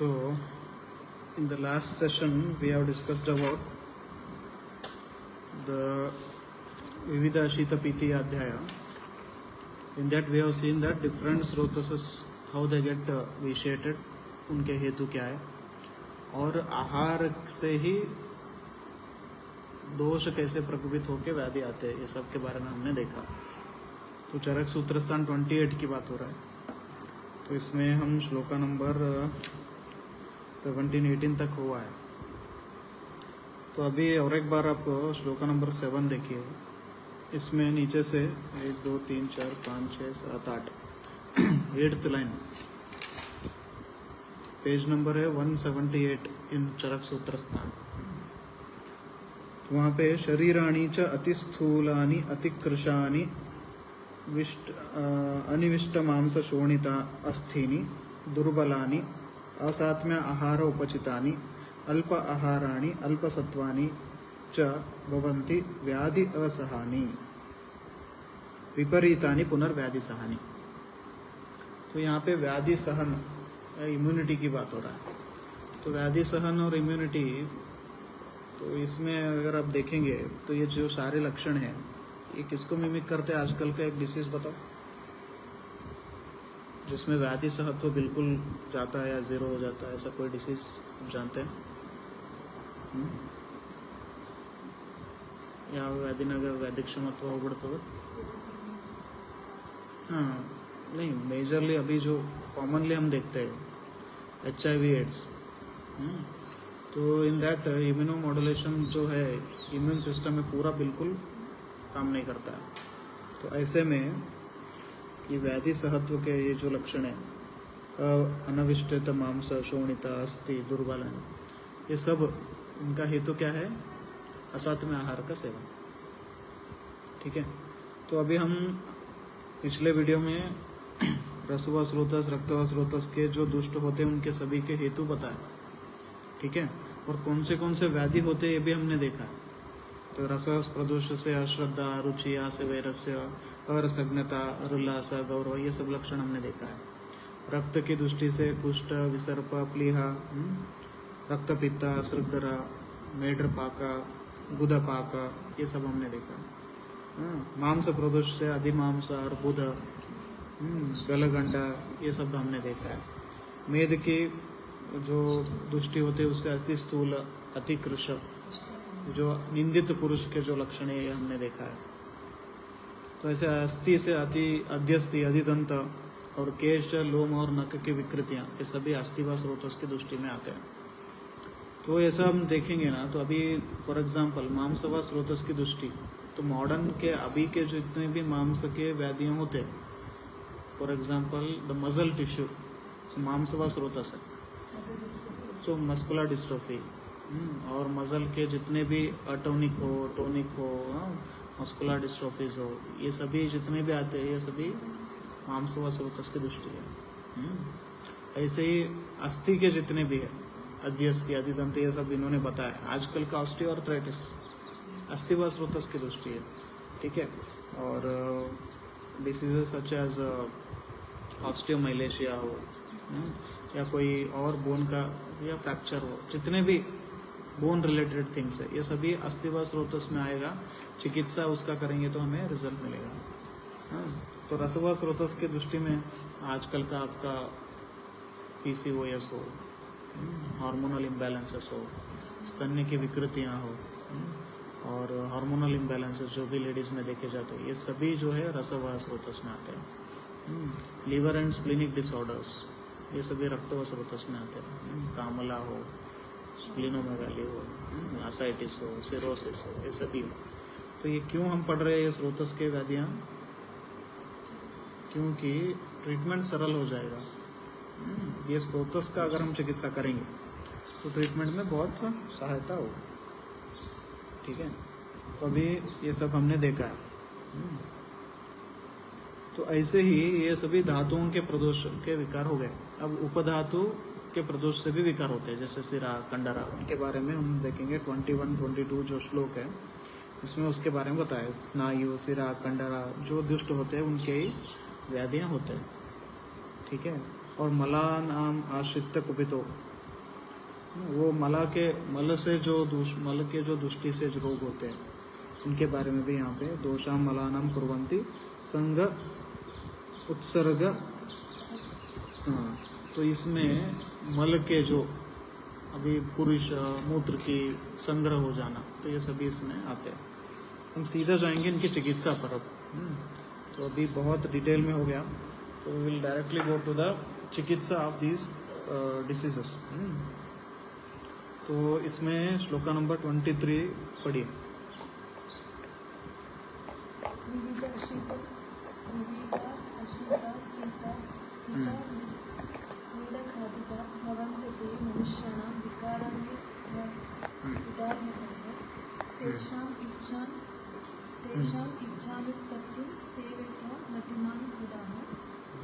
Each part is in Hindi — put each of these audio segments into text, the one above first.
So, in the last session, we have discussed about the Vividha Shita Piti Adhyaya. In that, we have seen that different srotas, how they get vitiated, उनके हेतु क्या है, और आहार से ही दोष कैसे प्रकोपित होकर व्याधि आते हैं, ये सब के बारे में हमने देखा. तो चरक सूत्रस्थान 28 की बात हो रहा है. तो इसमें हम श्लोका नंबर 17-18 तक हुआ है. तो अभी और एक बार आप श्लोका नंबर 7 देखिए. इसमें नीचे से 1 2 3 4 5 6 7 8 8th लाइन, पेज नंबर है 178 इन चरक सूत्रस्थान. वहाँ पे शरीराणि च अतिस्थूलानि अतिकृशानि अनिविष्ट मांस शोणिता अस्थीनि दुर्बलानि असात्म्य आहार उपचितानि अल्प आहाराणि अल्पसत्वानि च भवन्ति व्याधि असहानि विपरीतानि पुनर्व्याधि सहानि. तो यहाँ पे व्याधि सहन, इम्यूनिटी की बात हो रहा है. तो व्याधि सहन और इम्यूनिटी, तो इसमें अगर आप देखेंगे तो ये जो सारे लक्षण हैं, ये किसको मिमिक करते हैं? आजकल का एक डिसीज बताओ जिसमें व्याधि सहत्व बिल्कुल जाता है या जीरो हो जाता है, ऐसा कोई डिसीज आप जानते हैं? या व्याधिनगर वैदिक क्षमत्व हो बढ़ता था? हाँ, नहीं, मेजरली अभी जो कॉमनली हम देखते हैं HIV एड्स. तो इन दैट इम्यूनो मॉड्यूलेशन जो है, इम्यून सिस्टम में पूरा बिल्कुल काम नहीं करता है. तो ऐसे में ये व्याधि सहत्व के ये जो लक्षण है, अनविष्टित मांस शोणिता अस्थि दुर्बलन, ये सब इनका हेतु क्या है? असात्म्य आहार का सेवन. ठीक है. तो अभी हम पिछले वीडियो में रसवा स्रोतस रक्तवा स्रोतस के जो दुष्ट होते हैं उनके सभी के हेतु बताए. ठीक है. और कौन से व्याधि होते हैं ये भी हमने देखा है. तो रसस प्रदोष से अश्रद्धा, रुचि, आसे वैरस्य, अरसज्ञता, अरुल्लास, गौरव, ये सब लक्षण हमने देखा है. रक्त की दृष्टि से कुष्ठ, विसर्प, प्लीहा, रक्तपित्ता, श्रद्धरा, मेढ्रपाका, गुदपाका, ये सब हमने देखा है. मांस प्रदोष से अधिमांस, अर्बुद, गलगंडा, ये सब हमने देखा है. मेद की जो दृष्टि होती है उससे अति स्थूल, अति कृश, जो निंदित पुरुष के जो लक्षण है ये हमने देखा है. तो ऐसे अस्थि से अति अध्यस्थि, अधिदंत और केश, लोम और नख की विकृतियां, ये सभी अस्थिवा स्रोतस की दृष्टि में आते हैं. तो ऐसा हम देखेंगे ना, तो अभी फॉर एग्जांपल मांसवा स्रोतस की दृष्टि, तो मॉडर्न के अभी के जो इतने भी मांस के व्याधियां होते हैं, for example the muscle tissue मांसवा स्रोतस है. सो मस्कुलर डिस्ट्रोफी और मसल के जितने भी टोनिक हो, मस्कुलर डिस्ट्रोफीज हो, ये सभी जितने भी आते हैं ये सभी मांसवा स्रोतस की दृष्टि है. ऐसे ही अस्थि के जितने भी है, अध्यस्थि, अधिदंत, ये सब इन्होंने बताया. आजकल का ऑस्टियोआर्थराइटिस अस्थिवा स्रोतस की दृष्टि है. ठीक है. और डिसीजेस सच एज ऑस्टियोमाइलेशिया हो, या कोई और बोन का या फ्रैक्चर हो, जितने भी बोन रिलेटेड थिंग्स है, ये सभी अस्थिवा स्रोतस में आएगा. चिकित्सा उसका करेंगे तो हमें रिजल्ट मिलेगा. तो रसवा स्रोतस की दृष्टि में आजकल का आपका PCOS हो, हार्मोनल इम्बैलेंसेस हो, स्तन्य की विकृतियां हो, और हार्मोनल इम्बैलेंसेस जो भी लेडीज में देखे जाते हैं, ये सभी जो है रसवा स्रोतस में आते हैं. लीवर एंड स्प्लिनिक डिसऑर्डर्स, ये सभी रक्तवा स्रोतस में आते हैं. कामला हो, स्प्लिनोमेगाली हो, आसाइटिस हो, सिरोसिस हो, ये सभी हो. तो ये क्यों हम पढ़ रहे हैं ये स्रोतस के व्याधियाँ? क्योंकि ट्रीटमेंट सरल हो जाएगा. ये स्रोतस का अगर हम चिकित्सा करेंगे तो ट्रीटमेंट में बहुत सहायता होगी. ठीक है. तो अभी ये सब हमने देखा है. तो ऐसे ही ये सभी धातुओं के प्रदोष के विकार हो गए. अब उपधातु के प्रदोष से भी विकार होते हैं, जैसे सिरा, कंडरा, उनके बारे में हम देखेंगे. 21-22 जो श्लोक है इसमें उसके बारे में बताया. स्नायु, सिरा, कंडरा जो दुष्ट होते हैं उनके ही व्याधियाँ होते हैं. ठीक है. और मला नाम आश्रित कुपितो, वो मल के जो दृष्टि से जो रोग होते हैं उनके बारे में भी यहाँ पे दोषाम मलानाम कुर्वन्ति संग उत्सर्ग। हाँ, तो इसमें मल के जो अभी पुरुष मूत्र की संग्रह हो जाना, तो ये सभी इसमें आते हैं। हम सीधा जाएंगे इनकी चिकित्सा पर अब। तो अभी बहुत डिटेल में हो गया, तो we will directly go to the चिकित्सा ऑफ दीज डिसीजेस। तो इसमें श्लोका नंबर 23 पढ़िए।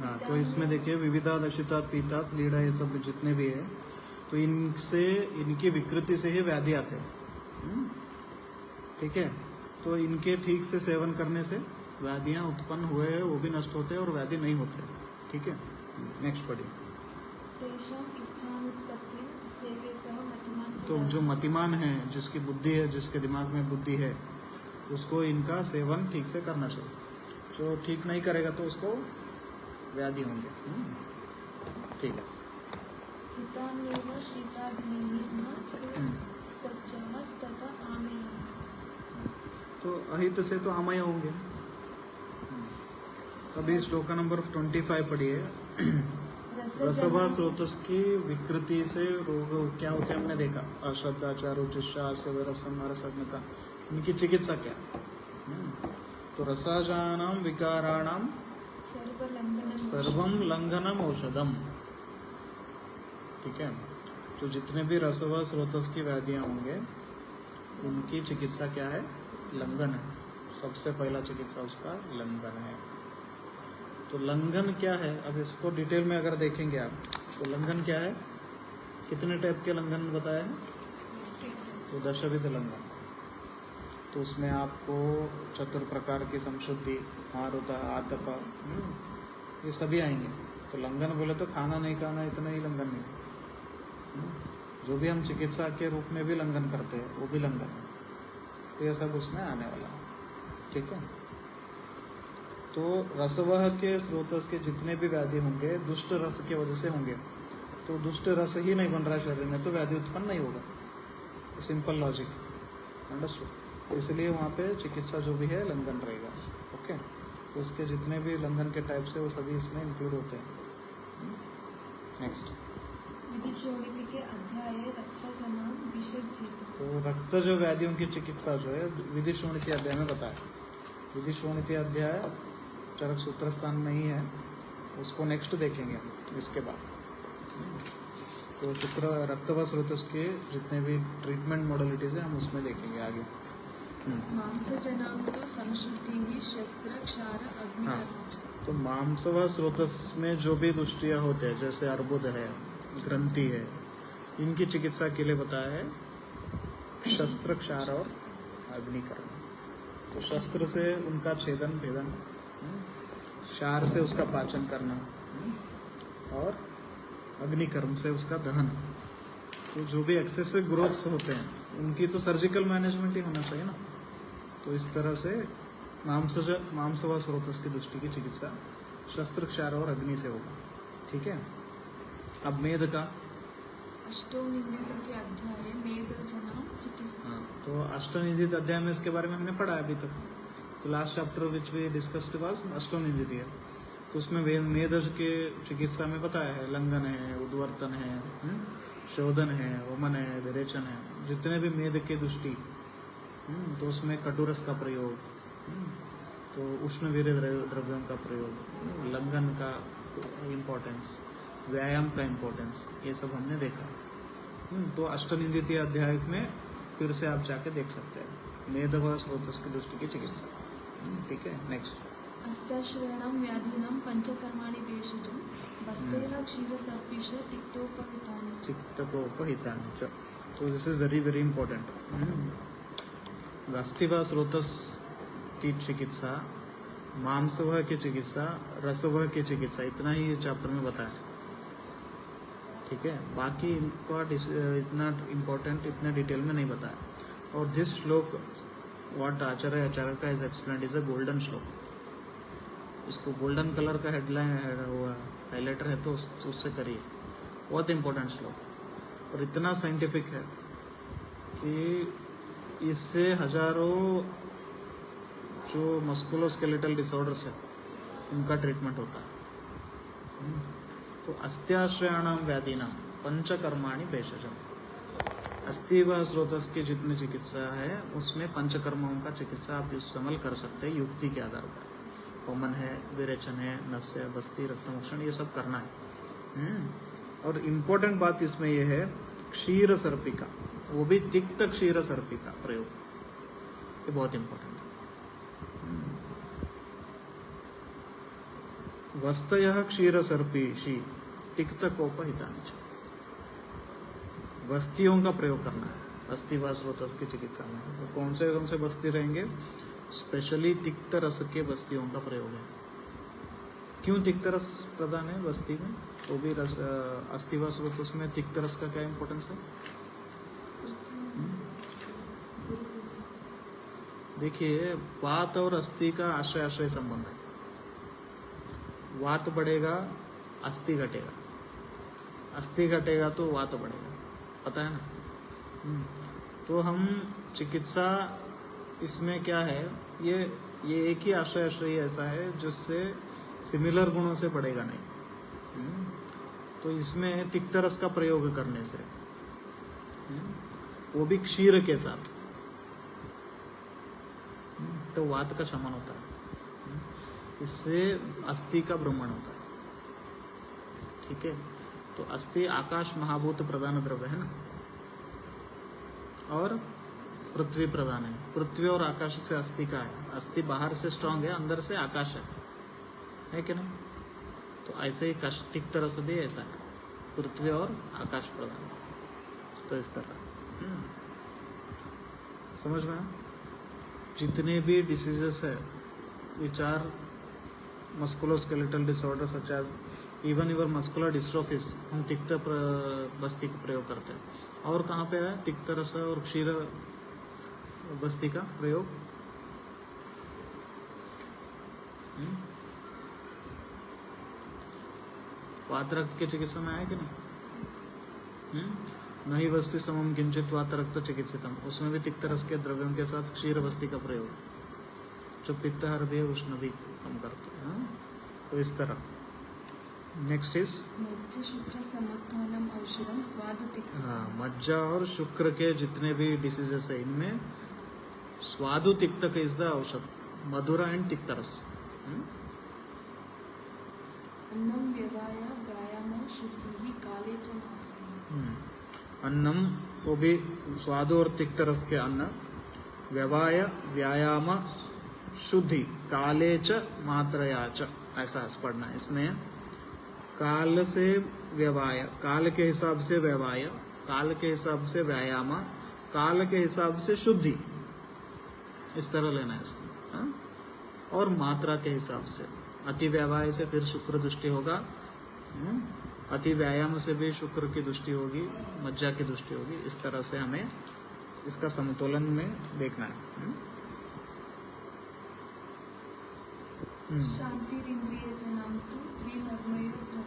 हाँ, तो इसमें देखिए विविधा दशिता पीता लीड़ा ये सब जितने भी है, तो इनसे इनकी विकृति से ही व्याधि आते हैं। ठीक है, तो इनके ठीक से सेवन करने से व्याधियां उत्पन्न हुए हैं वो भी नष्ट होते हैं और व्याधि नहीं होते। ठीक है, नेक्स्ट पढ़िए। तो जो मतिमान है, जिसकी बुद्धि है, जिसके दिमाग में बुद्धि है, उसको इनका सेवन ठीक से करना चाहिए। जो ठीक नहीं करेगा तो उसको व्याधि होंगे। ठीक है, तो अहित से तो आमय होंगे। अभी श्लोका नंबर 25 पढ़िए। रसवा स्रोतस की विकृति से रोग क्या होते हैं हमने देखा, अश्रद्धा, चारुचिष्टा, रसम, रसज्ञता, इनकी चिकित्सा क्या। तो रसाजानाम विकाराणाम सर्वम लंघनम औषधम। ठीक है, तो जितने भी रसवा स्रोतस की व्याधियां होंगे उनकी चिकित्सा क्या है, लंघन है। सबसे पहला चिकित्सा उसका लंघन है। तो लंघन क्या है, अब इसको डिटेल में अगर देखेंगे आप, तो लंघन क्या है, कितने टाइप के लंघन बताया है, तो दशविध लंघन। तो उसमें आपको चतुर प्रकार की संशुद्धि, मारुता, आतप, ये सभी आएंगे। तो लंघन बोले तो खाना नहीं खाना, इतना ही लंघन नहीं। जो भी हम चिकित्सा के रूप में भी लंघन करते हैं वो भी लंघन है। तो ये सब उसमें आने वाला है। ठीक है, तो रसवह के स्रोतस के जितने भी व्याधि होंगे दुष्ट रस की वजह से होंगे। तो दुष्ट रस ही नहीं बन रहा शरीर में तो व्याधि उत्पन्न नहीं होगा। तो सिंपल लॉजिक, अंडरस्टूड। तो इसलिए वहाँ पे चिकित्सा जो भी है लंघन रहेगा। ओके, तो उसके जितने भी लंघन के टाइप्स है वो सभी इसमें इंक्लूड होते हैं। नेक्स्ट, तो रक्त जो व्याधियों की चिकित्सा जो है विधि शोणिति अध्याय में बताया। विधि शोणिति अध्याय चरक सूत्र स्थान नहीं है, उसको नेक्स्ट देखेंगे इसके बाद। तो शुक्र रक्त व स्रोतस के जितने भी ट्रीटमेंट मॉडलिटीज है हम उसमें देखेंगे आगे। हाँ, तो मांस व स्रोतस में जो भी दुष्टियाँ होते हैं, जैसे अर्बुद है, ग्रंथि है, इनकी चिकित्सा के लिए बताया है शस्त्र, क्षार और अग्निकर्म। तो शस्त्र से उनका छेदन भेदन, क्षार से उसका पाचन करना, और अग्निकर्म से उसका दहन। तो जो भी एक्सेसिव ग्रोथ्स होते हैं उनकी तो सर्जिकल मैनेजमेंट ही होना चाहिए ना। तो इस तरह से मांस व स्रोतस की दृष्टि की चिकित्सा शस्त्र, क्षार और अग्नि से होगा। ठीक है, अब मेद का हाँ, तो अष्टनिंदित अध्याय में इसके बारे में हमने पढ़ा है अभी तक। तो last chapter which we discussed was अष्टनिंदित है। तो उसमें मेद के चिकित्सा में बताया है लंघन है, उद्वर्तन है, शोधन है, वमन है, विरेचन है, जितने भी मेद के दृष्टि। तो उसमें कटुरस का प्रयोग, तो उष्णवीर्य द्रव्यों का प्रयोग, लंघन का इम्पोर्टेंस, व्यायाम का इम्पोर्टेंस, ये सब हमने देखा। तो अष्टनिंदित अध्याय में फिर से आप जाके देख सकते हैं मेद व स्रोतस की दृष्टि की चिकित्सा। ठीक है, नेक्स्ट। अस्ताश्रयणं व्याधीनां पंचकर्माणि भेषजं वस्तेह क्षीरसर्पिष तिक्तोपहितानि च। तो this is very very important. अस्थिव स्रोतस की चिकित्सा, मांसवह की चिकित्सा, रसवह की चिकित्सा, इतना ही चैप्टर में बताया। ठीक है, बाकी इनका इतना इम्पोर्टेंट इतने डिटेल में नहीं बताया। और दिस श्लोक व्हाट आचार्य का is explained is a golden श्लोक। इसको गोल्डन कलर का हेडलाइन हुआ हाईलाइटर है तो उससे करिए, बहुत इम्पोर्टेंट श्लोक और इतना साइंटिफिक है कि इससे हजारों जो मस्कुलोस्केलेटल डिसऑर्डर्स है उनका ट्रीटमेंट होता है। तो अस्त्याश्रयाणाम व्याधिनाम पंचकर्माणि भेषजम। अस्थि व स्रोतस की जितनी चिकित्सा है उसमें पंचकर्मों का चिकित्सा आप इस्तेमाल कर सकते हैं युक्ति के आधार पर। कॉमन है, विरेचन है, नस्य, बस्ती, रक्तमोक्षण, ये सब करना है। और इम्पोर्टेंट बात इसमें यह है क्षीर सर्पिका, वो भी तिक्त क्षीर सर्पिका प्रयोग, ये बहुत इम्पोर्टेंट है। वस्तयः क्षीर सर्पीषि तिक्त कोपहितानि च। बस्तियों का प्रयोग करना है अस्थि व स्रोतस की चिकित्सा में। तो कौन से बस्ती रहेंगे? स्पेशली तिक्त रस के बस्तियों का प्रयोग है। क्यों तिक्त रस प्रदान है बस्ती में? वो भी रस अस्थि व स्रोतस में तिक्त रस का क्या इम्पोर्टेंस है? देखिए, वात और अस्थि का आश्रय संबंध है। वात बढ़ेगा, अस्थि घटेगा, अस्थि घटेगा तो वात बढ़ेगा, पता है ना। तो हम चिकित्सा इसमें क्या है, ये एक ही आश्रय ऐसा है जिससे सिमिलर गुणों से बढ़ेगा नहीं। तो इसमें तिक्त रस का प्रयोग करने से, वो भी क्षीर के साथ, तो वात का शमन होता है, इससे अस्थि का भ्रमण होता है। ठीक है, तो अस्थि आकाश महाभूत प्रधान द्रव्य है ना, और पृथ्वी प्रधान है। पृथ्वी और आकाश से अस्थि का है। अस्थि बाहर से स्ट्रांग है, अंदर से आकाश है कि नहीं? तो ऐसे ही तिक्त रस भी ऐसा है, पृथ्वी और आकाश प्रधान। तो इस तरह समझ में? जितने भी डिसीजेस है which are musculoskeletal disorder such as even your muscular dystrophies, हम तिक्त बस्ती का प्रयोग करते हैं। और कहाँ पे है तिक्त रस और क्षीर बस्ती का प्रयोग? वात रक्त के चिकित्सा में आया कि नहीं? नहीं वस्ति समम किंचित वात रक्त चिकित्सितम, उसमें भी तिक्त रस के द्रव्यों के साथ क्षीर बस्ती का प्रयोग, जो पित्त हर भी उष्ण भी कम करते हैं। तो इस तरह नेक्स्ट इज मज्जा शुक्र समत्थानम औषधम स्वादु तिक्त। हाँ, मज्जा और शुक्र के जितने भी डिसीजेस है इनमें स्वादु तिक्तक इज द औषध, मधुरा एंड तिक्त रस। अन्नम व्यवाय व्यायाम शुद्धि काले च मात्रया। अन्नम, वो भी स्वादु और तिक्त रस के अन्न, व्यवाय व्यायाम शुद्धि काले च मात्रया च, ऐसा पढ़ना है। इसमें काल से व्यवाय, काल के हिसाब से व्यवाय, काल के हिसाब से व्यायाम, काल के हिसाब से शुद्धि, इस तरह लेना है इसको। और मात्रा के हिसाब से, अति व्यवाय से फिर शुक्र दृष्टि होगा, अति व्यायाम से भी शुक्र की दृष्टि होगी, मज्जा की दृष्टि होगी। इस तरह से हमें इसका समतोलन में देखना है।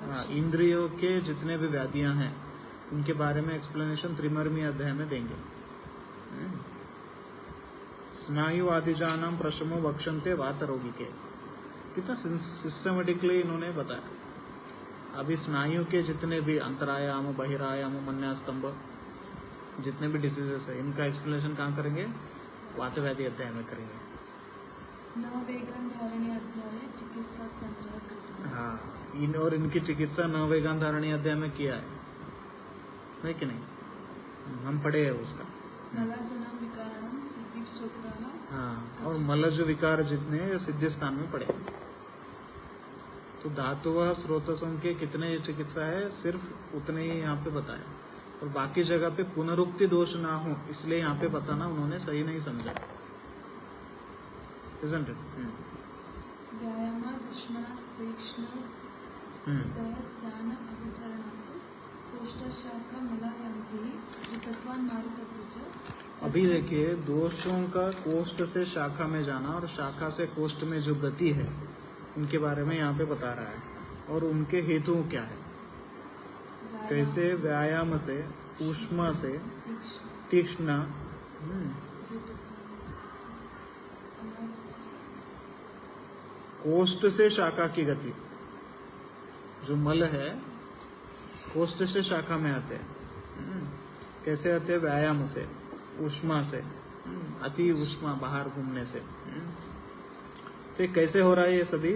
हाँ, इंद्रियों के जितने भी व्याधियां हैं उनके बारे में एक्सप्लेनेशन त्रिमर्मी अध्याय में देंगे। स्नायु आदिजानाम प्रशमो वक्षन्ते वात रोगी के, कितना सिस्टमेटिकली इन्होंने बताया। अभी स्नायु के जितने भी अंतरायाम, बहिरायाम, मन्यास्तंभ, जितने भी डिसीजेस है इनका एक्सप्लेनेशन कहाँ करेंगे? वात व्याधि अध्याय में करेंगे। नववेगन धारणी अध्याय चिकित्सा संग्रह करते हैं। हाँ, और इनकी चिकित्सा नववेगन धारणी अध्याय में किया है कि नहीं? हम पढ़े हैं उसका। मलाजनम विकारणम सिद्धि चोक्ता। हाँ, और मलज विकार जितने सिद्धि स्थान में पड़े। तो धातुव स्रोतसों के कितने चिकित्सा है, सिर्फ उतने ही यहाँ पे बताया, और बाकी जगह पे पुनरुक्ति दोष ना हो इसलिए यहाँ पे बताना उन्होंने सही नहीं समझा। Isn't it? व्यायाम दुष्मना तीक्ष्ण स्नान अवचरणात् शाखा मलायन्ति ऋतत्वान् मारुतस्य च। अभी देखिए, दोषों का कोष्ठ से शाखा में जाना और शाखा से कोष्ठ में जो गति है, उनके बारे में यहाँ पे बता रहा है। और उनके हेतु क्या है, कैसे व्यायाम से, ऊष्मा से, तीक्ष्ण, कोष्ठ से शाखा की गति, जो मल है कोष्ठ से शाखा में आते हैं। कैसे आते हैं? व्यायाम से, ऊष्मा से, अति ऊष्मा, बाहर घूमने से। तो कैसे हो रहा है ये सभी?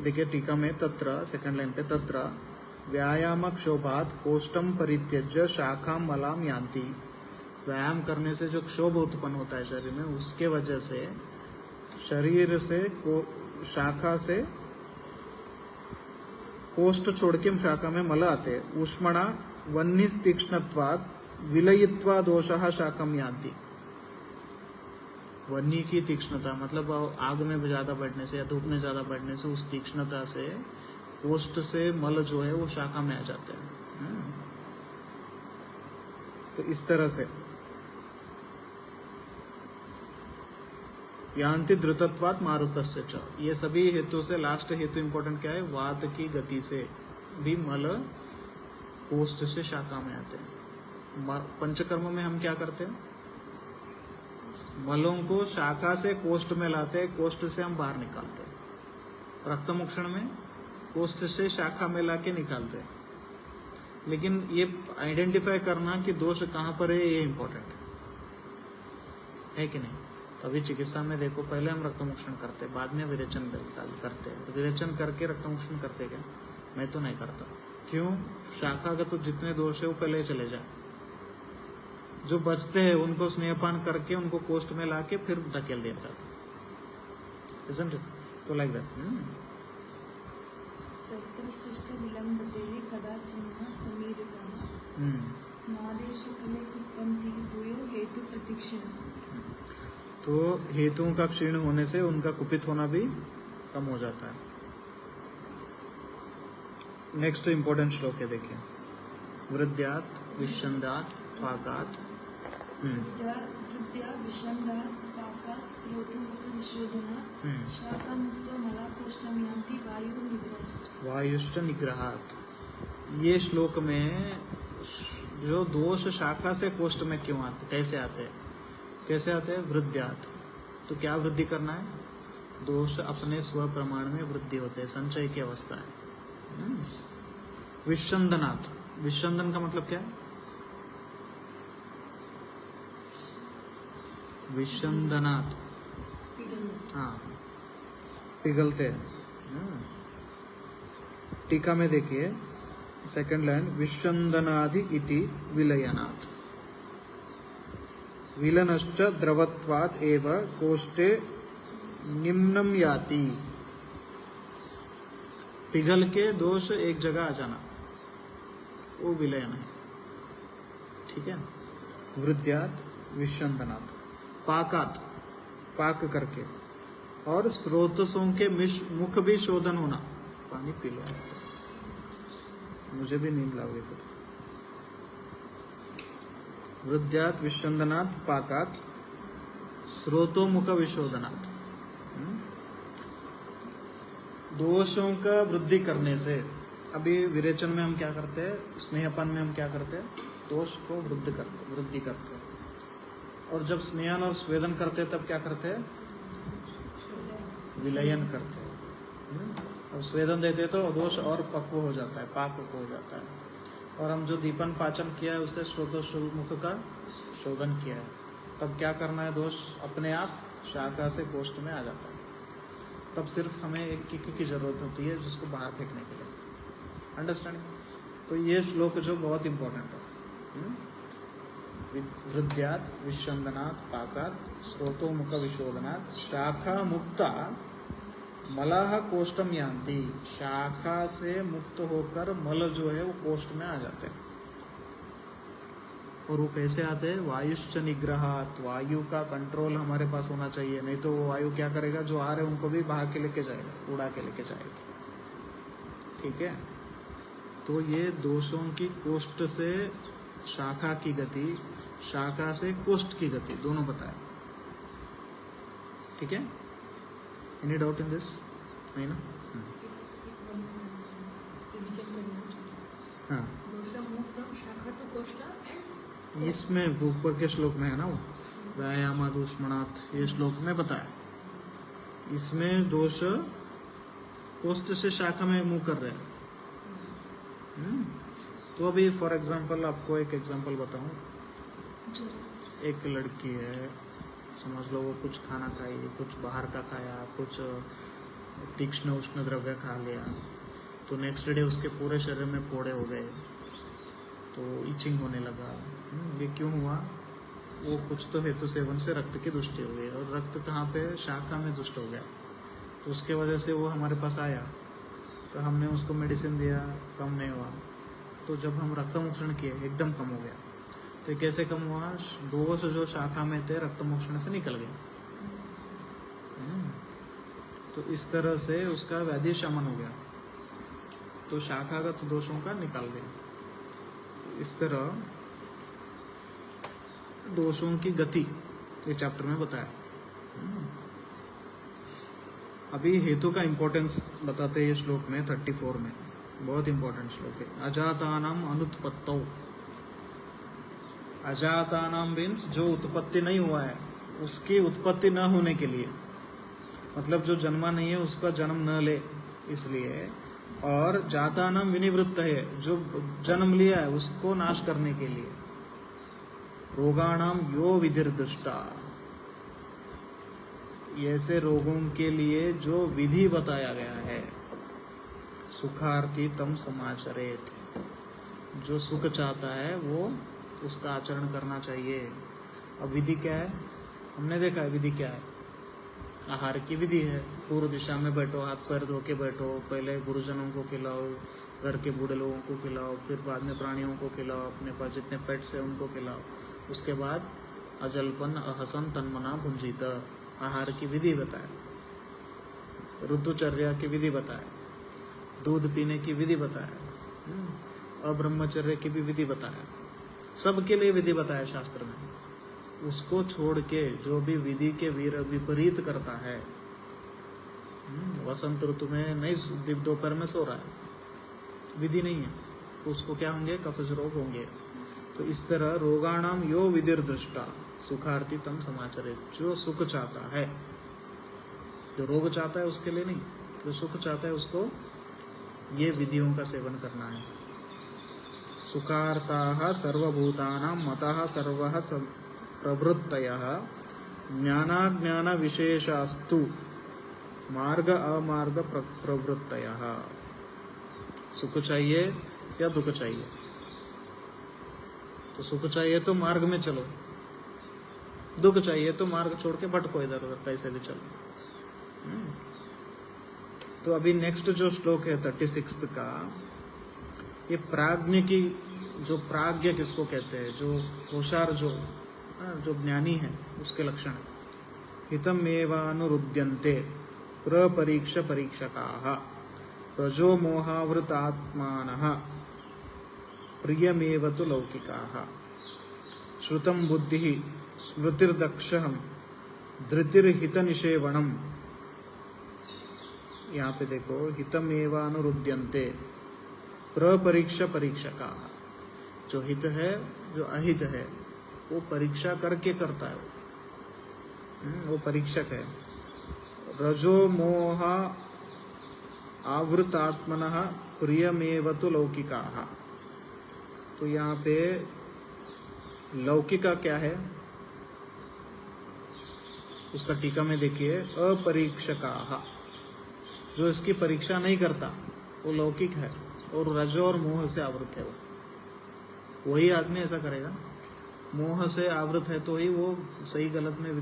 देखिए टीका में, तत्र, सेकंड लाइन पे, तत्र व्यायाम क्षोभात कोष्ठम परित्यज्य शाखा मलाम यान्ति। व्यायाम करने से जो क्षोभ उत्पन्न होता है शरीर में, उसके वजह से शरीर से शाखा से कोष्ठ छोड़ के शाखा में मल आते। ऊष्मणा वन्निस तीक्ष्णत्वात् विलयित्वा दोषः शाखम यान्ति। वन्नी की तीक्ष्णता मतलब आग में ज्यादा बढ़ने से या धूप में ज्यादा बढ़ने से, उस तीक्ष्णता से कोष्ठ से मल जो है वो शाखा में आ जाते हैं। तो इस तरह से यान्ति द्रुतत्वात् मारुतस्य च। ये सभी हेतु से लास्ट हेतु इंपॉर्टेंट क्या है? वात की गति से भी मल कोष्ठ से शाखा में आते हैं। पंचकर्म में हम क्या करते हैं? मलों को शाखा से कोष्ठ में लाते हैं, कोष्ठ से हम बाहर निकालते हैं। रक्तमोक्षण में कोष्ठ से शाखा में लाके निकालते हैं। लेकिन ये आइडेंटिफाई करना कि दोष कहाँ पर है, ये इम्पोर्टेंट है कि नहीं? तो अभी चिकित्सा में देखो, पहले हम रक्तमोक्षण करते, बाद में विरेचन करते हैं। विरेचन करके रक्तमोक्षण करते क्या? मैं तो नहीं करता। क्यों? शाखागत तो जितने दोष है वो पहले चले जाए, जो बचते हैं उनको स्नेहपान करके उनको कोष्ठ में लाके फिर धकेल दिया जाता। Isn't it? तो लाइक दैट। तस्त्रशिष्ट विलम्बते कदाचिन्ह समीरितः नादेशकले कुप्पन्ति भूयो हेतु प्रतीक्षिणः। तो हेतुओं का क्षीण होने से उनका कुपित होना भी कम हो जाता है। नेक्स्ट इंपॉर्टेंट श्लोक है, देखिए। वृद्ध्यात् विषन्दात् पाकात् वृद्ध्या विषन्दात् पाकात् स्रोतोमुखविशोधनात् शाखामुक्तो मलाकोष्ठं यान्ति वायुर्निग्रहात्। वायुश्च निग्रहात्। ये श्लोक में जो दोष शाखा से कोष्ठ में क्यों आते, कैसे आते हैं? कैसे आते हैं? वृद्ध्यात्। तो क्या वृद्धि करना है? दोष अपने स्व प्रमाण में वृद्धि होते हैं, संचय की अवस्था है। विषंदनात्। विषंदन का मतलब क्या है? विषंदनात्, हाँ, पिघलते हैं। टीका में देखिए, सेकंड लाइन, विषंदनादि इति विलयनात्। विलनश्च द्रवत्वात् एव कोष्ठे निम्नम याति। पिघल के दोष एक जगह आ जाना, वो विलयन है। ठीक है। वृद्ध्यात् विषंदनात्, पाकात्, पाक करके, और स्रोतसों के मुख भी शोधन होना। पानी पी लो, मुझे भी नींद लगी फिर। वृद्ध्यात् विषंदनात् पाकात् स्रोतो मुख विशोधनात्। दोषों का वृद्धि करने से, अभी विरेचन में हम क्या करते हैं, स्नेहपान में हम क्या करते हैं? दोष को वृद्धि करते हैं। और जब स्नेहन और स्वेदन करते हैं तब क्या करते हैं? विलयन करते हैं। और स्वेदन देते हैं तो दोष और पक्व हो जाता है, पाक हो जाता है। और हम जो दीपन पाचन किया है उससे स्रोतोमुख का शोधन किया है, तब क्या करना है? दोष अपने आप शाखा से कोष्ठ में आ जाता है। तब सिर्फ हमें एक किक की जरूरत होती है जिसको बाहर फेंकने के लिए। अंडरस्टैंड? तो ये श्लोक जो बहुत इंपॉर्टेंट है। वृद्ध्यात् विषंदनात् पाकात् स्रोतो मुख विशोधनात् शाखा मुक्ता मलाह कोष्ठम यान्ति। शाखा से मुक्त होकर मल जो है वो कोष्ठ में आ जाते हैं। और वो कैसे आते हैं? वायुश्च निग्रहात, वायु का कंट्रोल हमारे पास होना चाहिए, नहीं तो वो वायु क्या करेगा, जो आ रहे हैं उनको भी भाग के लेके जाएगा, उड़ा के लेके जाएगा। ठीक है, तो ये दोषों की कोष्ठ से शाखा की गति, शाखा से कोष्ठ की गति दोनों बताए। ठीक है, एनी डाउट इन दिस? नहीं ना? हाँ, इसमें ऊपर के श्लोक में है ना वो व्यायामादुष्मणात्, ये श्लोक में बताया। इसमें दोष कोष्ठ से शाखा में मुंह कर रहे हैं। तो अभी फॉर एग्जांपल आपको एक एग्जांपल बताऊं। एक लड़की है, समझ लो वो कुछ खाना खाई, कुछ बाहर का खाया, कुछ तीक्ष्ण उष्ण द्रव्य खा लिया, तो नेक्स्ट डे उसके पूरे शरीर में फोड़े हो गए, तो इचिंग होने लगा। ये क्यों हुआ? वो कुछ तो हेतु सेवन से रक्त की दुष्टि हो गई, और रक्त कहाँ पे? शाखा में दुष्ट हो गया, तो उसके वजह से वो हमारे पास आया, तो हमने उसको मेडिसिन दिया, कम नहीं हुआ। तो जब हम रक्तमोक्षण किए एकदम कम हो गया। तो ये कैसे कम हुआ? दोष जो शाखा में थे रक्तमोक्षण से निकल गए। तो इस तरह से उसका व्याधि शमन हो गया, तो शाखागत दोषों का निकाल गया। तो इस तरह दोषों की गति ये चैप्टर में बताया। अभी हेतु का इंपॉर्टेंस बताते हैं ये श्लोक में 34 में, बहुत इंपॉर्टेंट श्लोक है। अजातानाम अनुत्पत्तौ, अजातानाम मीन्स जो उत्पत्ति नहीं हुआ है, उसकी उत्पत्ति न होने के लिए, मतलब जो जन्मा नहीं है उसका जन्म न ले इसलिए, और जातानाम विनिवृत्त है, जो जन्म लिया है उसको नाश करने के लिए। रोगाणाम यो विधिर्दुष्टा, ऐसे रोगों के लिए जो विधि बताया गया है। सुखार्थी तम समाचरेत, जो सुख चाहता है वो उसका आचरण करना चाहिए। अब विधि क्या है? हमने देखा है विधि क्या है। आहार की विधि है, पूर्व दिशा में बैठो, हाथ पैर धो के बैठो, पहले गुरुजनों को खिलाओ, घर के बूढ़े लोगों को खिलाओ, फिर बाद में प्राणियों को खिलाओ, अपने पास जितने पेट्स है उनको खिलाओ, उसके बाद अजल्पन अहसन तन्मना भुंजित, आहार की विधि बताए, ऋतुचर्या की विधि बताए, दूध पीने की विधि बताए, अब्रह्मचर्य की भी विधि बताया, सबके लिए विधि बताया शास्त्र में। उसको छोड़ के जो भी विधि के विपरीत करता है, वसंत ऋतु में नहीं दोपहर में सो रहा है, विधि नहीं है, उसको क्या होंगे? कफज रोग होंगे। तो इस तरह रोगाणाम यो विधिर्दृष्टा सुखार्थी तम समाचरे, जो सुख चाहता है, जो रोग चाहता है उसके लिए नहीं, जो सुख चाहता है उसको ये विधियों का सेवन करना है। सुखार्ताः सर्वभूतानां मतः सर्वः प्रवृत्तयः ज्ञानाज्ञान विशेषास्तु मार्ग अमार्ग प्रवृत्तयः। सुख चाहिए या दुख चाहिए? तो सुख चाहिए तो मार्ग में चलो, दुख चाहिए तो मार्ग छोड़ के भटको इधर उधर कैसे भी चलो। तो अभी नेक्स्ट जो श्लोक है 36 का, ये प्राज्ञ की, जो प्राज्ञ किसको कहते हैं? जो होशियार, जो ज्ञानी है, उसके लक्षण। हितम एवानुरुध्यन्ते प्रपरीक्ष परीक्षकाः प्रजो मोहावृतात्मानः प्रियमेव तु लौकिकाः श्रुतं बुद्धिः स्मृतिर्दक्षः धृतिर्हितनिषेवणम्। यहाँ पे देखो, हितम एवानुरुध्यन्ते प्रपरीक्ष परीक्षकाः, जो हित है जो अहित है वो परीक्षा करके करता है, वो परीक्षक है। रजो मोह आवृतात्मनः प्रियमेव तु लौकिकाः। तो यहाँ पे लौकिका क्या है? उसका टीका में देखिए, अपरीक्षकाः, जो इसकी परीक्षा नहीं करता वो लौकिक है, और रजो और मोह से आवृत है वो। वही आदमी ऐसा करेगा, मोह से आवृत है तो ही वो सही गलत में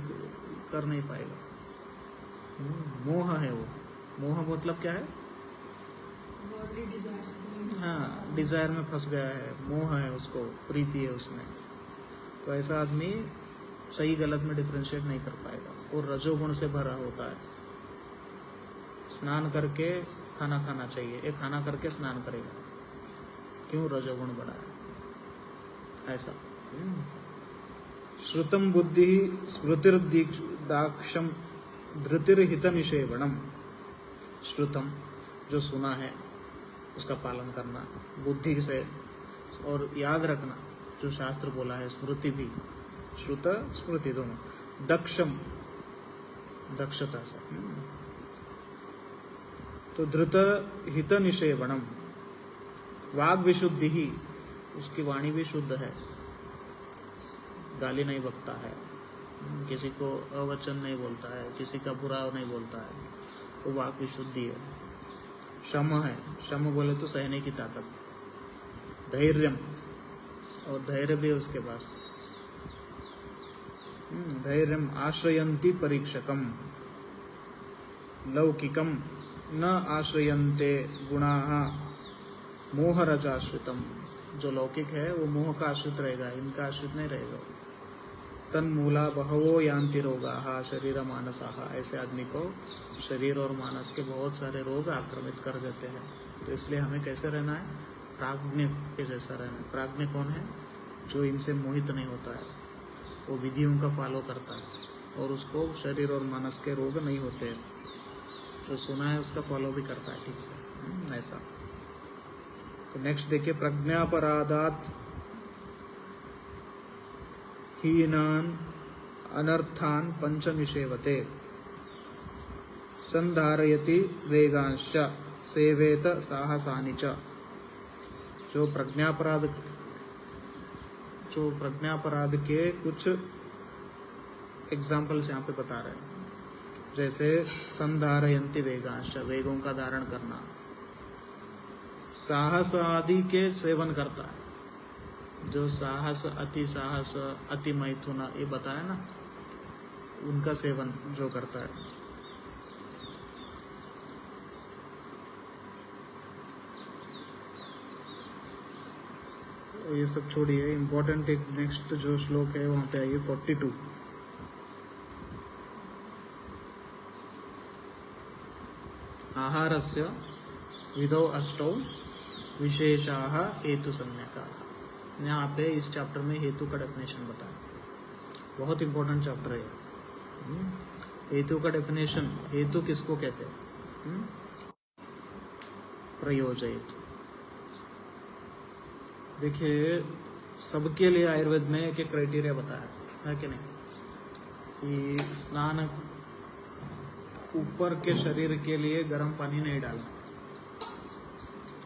कर नहीं पाएगा। मोह है वो। मोह मतलब क्या है? हाँ, डिजायर में फंस गया है, मोह है उसको, प्रीति है उसमें, तो ऐसा आदमी सही गलत में डिफरेंशिएट नहीं कर पाएगा और रजोगुण से भरा होता है। स्नान करके खाना खाना चाहिए, ये खाना करके स्नान करेगा, क्यों? रजोगुण बढ़ा है ऐसा। श्रुतम बुद्धि स्मृतिर्दाक्षम धृतिर्हित निषेवणम। श्रुतम जो सुना है उसका पालन करना बुद्धि से, और याद रखना जो शास्त्र बोला है, स्मृति भी, श्रुत स्मृति दोनों। दक्षम दक्षता से, तो धृत हित निषेवणम। वाग विशुद्धि ही, उसकी वाणी भी शुद्ध है, गाली नहीं बकता है, किसी को अवचन नहीं बोलता है, किसी का बुरा नहीं बोलता है, वो वाक विशुद्धि है। शम है, शम बोले तो सहने की ताकत। धैर्यम, और धैर्य भी है उसके पास। धैर्यम आश्रयन्ति परीक्षकम। लौकिकम न आश्रयन्ते गुणाः मोहरजाश्रितम। जो लौकिक है वो मोह का आश्रित रहेगा, इनका आश्रित नहीं रहेगा। तन्मूला बहवो यान्ति रोगाः शरीर मानसाः। ऐसे आदमी को शरीर और मानस के बहुत सारे रोग आक्रमित कर देते हैं। तो इसलिए हमें कैसे रहना है? प्राज्ञ के जैसा रहना है। प्राज्ञ कौन है? जो इनसे मोहित नहीं होता है, वो विधियों का फॉलो करता है और उसको शरीर और मानस के रोग नहीं होते हैं। जो सुना है उसका फॉलो भी करता है ठीक से, ऐसा। तो नेक्स्ट देखिए, प्रज्ञापराधात हीनान अनर्थान पंच निषेवते। संधारयति वेगांश्च सेवेत साहसानि च। जो प्रज्ञापराध के कुछ एग्जाम्पल्स यहाँ पे बता रहे हैं। जैसे संधारयन्ति वेगांश, वेगों का धारण करना। साहस आदि के सेवन करता है, जो साहस, अति मैथुन, ये बताया ना, उनका सेवन जो करता है। ये सब छोड़िए, इम्पोर्टेंट एक नेक्स्ट जो श्लोक है वहां पे आइए, 42। आहारस्य विधौ अष्टौ विशेषाः हेतु सम्यकाः। यहाँ पे इस चैप्टर में हेतु का डेफिनेशन बताया, बहुत इंपॉर्टेंट चैप्टर है। हेतु का डेफिनेशन, हेतु किसको कहते हैं? प्रयोजयित। देखिए, सबके लिए आयुर्वेद में एक क्राइटेरिया बताया है कि नहीं, कि स्नान, ऊपर के शरीर के लिए गर्म पानी नहीं डालना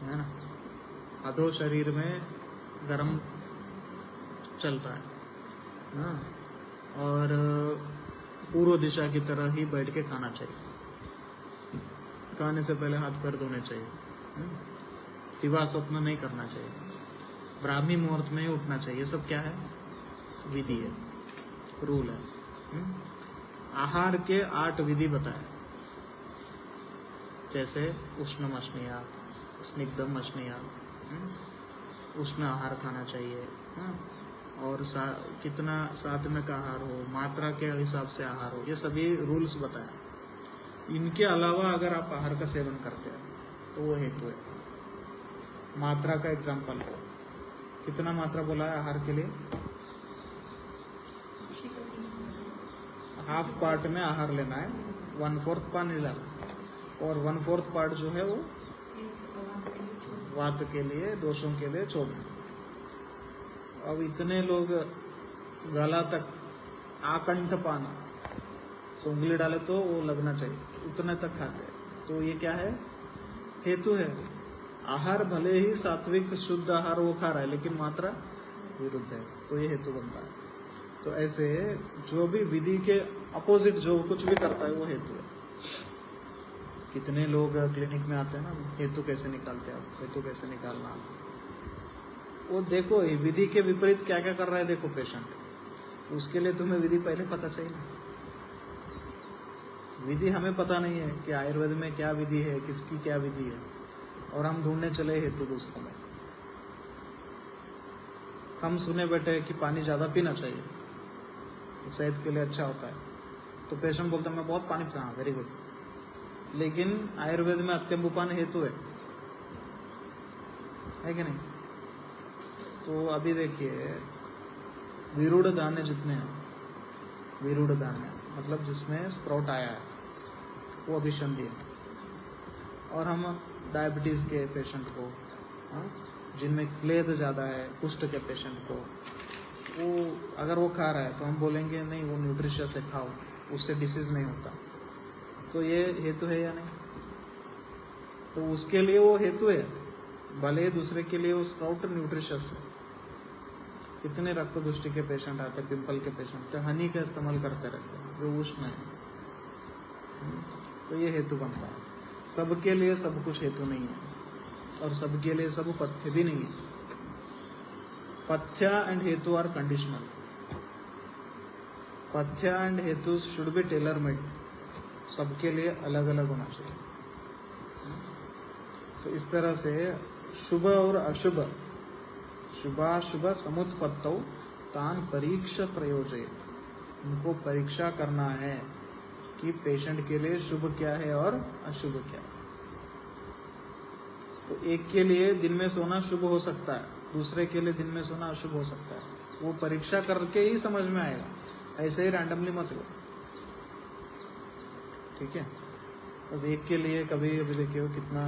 है ना, अधो शरीर में गर्म चलता है ना, और पूर्व दिशा की तरह ही बैठ के खाना चाहिए। खाने से पहले हाथ पैर धोने चाहिए। दिवा स्वप्न नहीं करना चाहिए। ब्राह्मी मुहूर्त में ही उठना चाहिए। ये सब क्या है? विधि है, रूल है। आहार के 8 विधि बताए, जैसे उष्णम अश्नीयात, स्निग्धम अश्नीयात, उष्ण आहार खाना चाहिए, और कितना सात्विक आहार हो, मात्रा के हिसाब से आहार हो, ये सभी रूल्स बताए। इनके अलावा अगर आप आहार का सेवन करते हैं तो वो हेतु है। मात्रा का एग्जाम्पल है, कितना मात्रा बोला है आहार के लिए? हाफ पार्ट में आहार लेना है, 1/4 पानी लेना, और 1/4 पार्ट जो है वो वात के लिए, दोषों के लिए छोड़ना। अब इतने लोग गला तक आकंठ पाना, तो उंगली डाले तो वो लगना चाहिए, उतने तक खाते हैं। तो ये क्या है? हेतु है। आहार भले ही सात्विक शुद्ध आहार वो खा रहा है, लेकिन मात्रा विरुद्ध है, तो ये हेतु बनता है। तो ऐसे जो भी विधि के अपोजिट जो कुछ भी करता है वो हेतु है। कितने लोग क्लिनिक में आते हैं ना, हेतु कैसे निकालते हैं आप, हेतु कैसे निकालना, वो देखो विधि के विपरीत क्या क्या कर रहा है, देखो पेशेंट। उसके लिए तुम्हें विधि पहले पता चाहिए ना। विधि हमें पता नहीं है कि आयुर्वेद में क्या विधि है, किसकी क्या विधि है, और हम ढूंढने चले हेतु दूसरों में। हम सुने बैठे हैं कि पानी ज़्यादा पीना चाहिए, तो सेहत के लिए अच्छा होता है, तो पेशेंट बोलता है मैं बहुत पानी पीता हूँ, वेरी गुड। लेकिन आयुर्वेद में अत्यंबुपान हेतु है कि नहीं? तो अभी देखिए, विरूढ़ धान्य जितने हैं, विरूढ़ धान्य मतलब जिसमें स्प्राउट आया है, वो अभिसंधि है। और हम डायबिटीज़ के पेशेंट को, हाँ, जिनमें क्लेद ज़्यादा है, कुष्ठ के पेशेंट को, वो अगर वो खा रहा है तो हम बोलेंगे नहीं वो न्यूट्रिशियस है, खाओ, उससे डिसीज़ नहीं होता। तो ये हेतु है या नहीं? तो उसके लिए वो हेतु है, भले ही दूसरे के लिए वो स्प्राउट न्यूट्रिशियस है। कितने रक्त दुष्टि के पेशेंट आते हैं, पिंपल के पेशेंट, तो हनी का इस्तेमाल करते रहते हैं, जो उष्ण है। तो ये हेतु बनता है। सबके लिए सब कुछ हेतु नहीं है, और सबके लिए सब पथ्य भी नहीं है। पथ्य एंड हेतु आर कंडीशनल। पथ्य एंड हेतु शुड बी टेलर मेड, सबके लिए अलग अलग होना चाहिए। तो इस तरह से शुभ और अशुभ, शुभाशुभ समुत्पत्तौ तान परीक्षा प्रयोजयेत्, उनको परीक्षा करना है कि पेशेंट के लिए शुभ क्या है और अशुभ क्या है। तो एक के लिए दिन में सोना शुभ हो सकता है, दूसरे के लिए दिन में सोना अशुभ हो सकता है, वो परीक्षा करके ही समझ में आएगा, ऐसे ही रैंडमली मत लो, ठीक है? बस एक के लिए कभी अभी देखिए कितना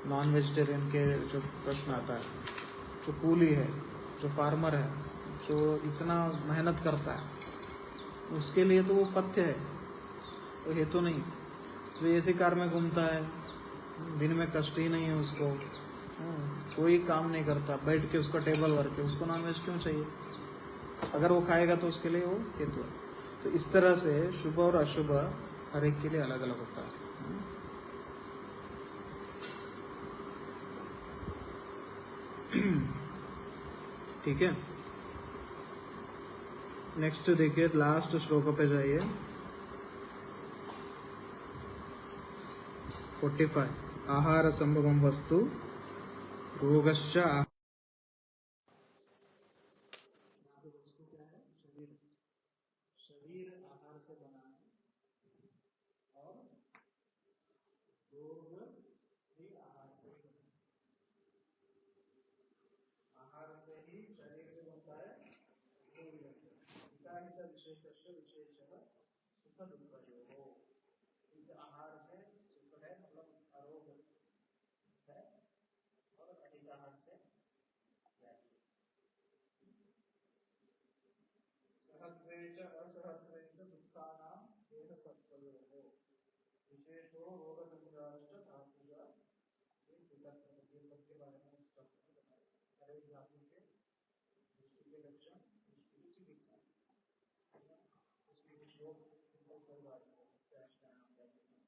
नॉन वेजिटेरियन के जो प्रश्न आता है, जो कूली है, जो फार्मर है, जो इतना मेहनत करता है, उसके लिए तो वो पथ्य है, तो हेतु नहीं। जो ऐसी कार में घूमता है, दिन में कष्ट ही नहीं है उसको, कोई काम नहीं करता, बैठ के उसका टेबल वर्क है, उसको नॉनवेज क्यों चाहिए? अगर वो खाएगा तो उसके लिए वो हेतु है। तो इस तरह से शुभ और अशुभ हर एक के लिए अलग अलग होता है। ठीक है, नेक्स्ट देखिए, लास्ट श्लोक पे जाइए, 45। आहार संभवम वस्तु रोगश्च। शरीर आहार से बना है और रोग भी आहार से ही बना है। आहार से ही शरीर भी बनता है, रोग भी बनता है। हिताहित विशेषस्य विशेषः सुख दुःखयोः। क्योंकि आहार से सुख है, मतलब अरोग है, और अधिक आहार से व्याधि। सहत्वेच असहत्वेच दुःखानां देह सत्वयोः विशेषो रोग संग्रहश्च धातुः। ये सबके बारे में बताया। हर एक धातु के दृष्टि के लक्षण, दृष्टि की चिकित्सा, उसकी कुछ रोग सही बात है,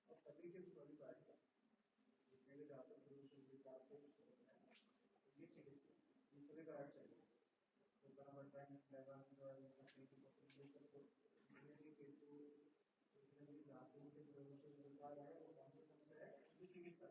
और सभी के सभी बात है, जितने भी धातु पुरुष ये चिकित्सा दूसरे का चाहिए, तो बड़ा बढ़ता है धातुओं के प्रयोग से है, वो कौन से है, चिकित्सा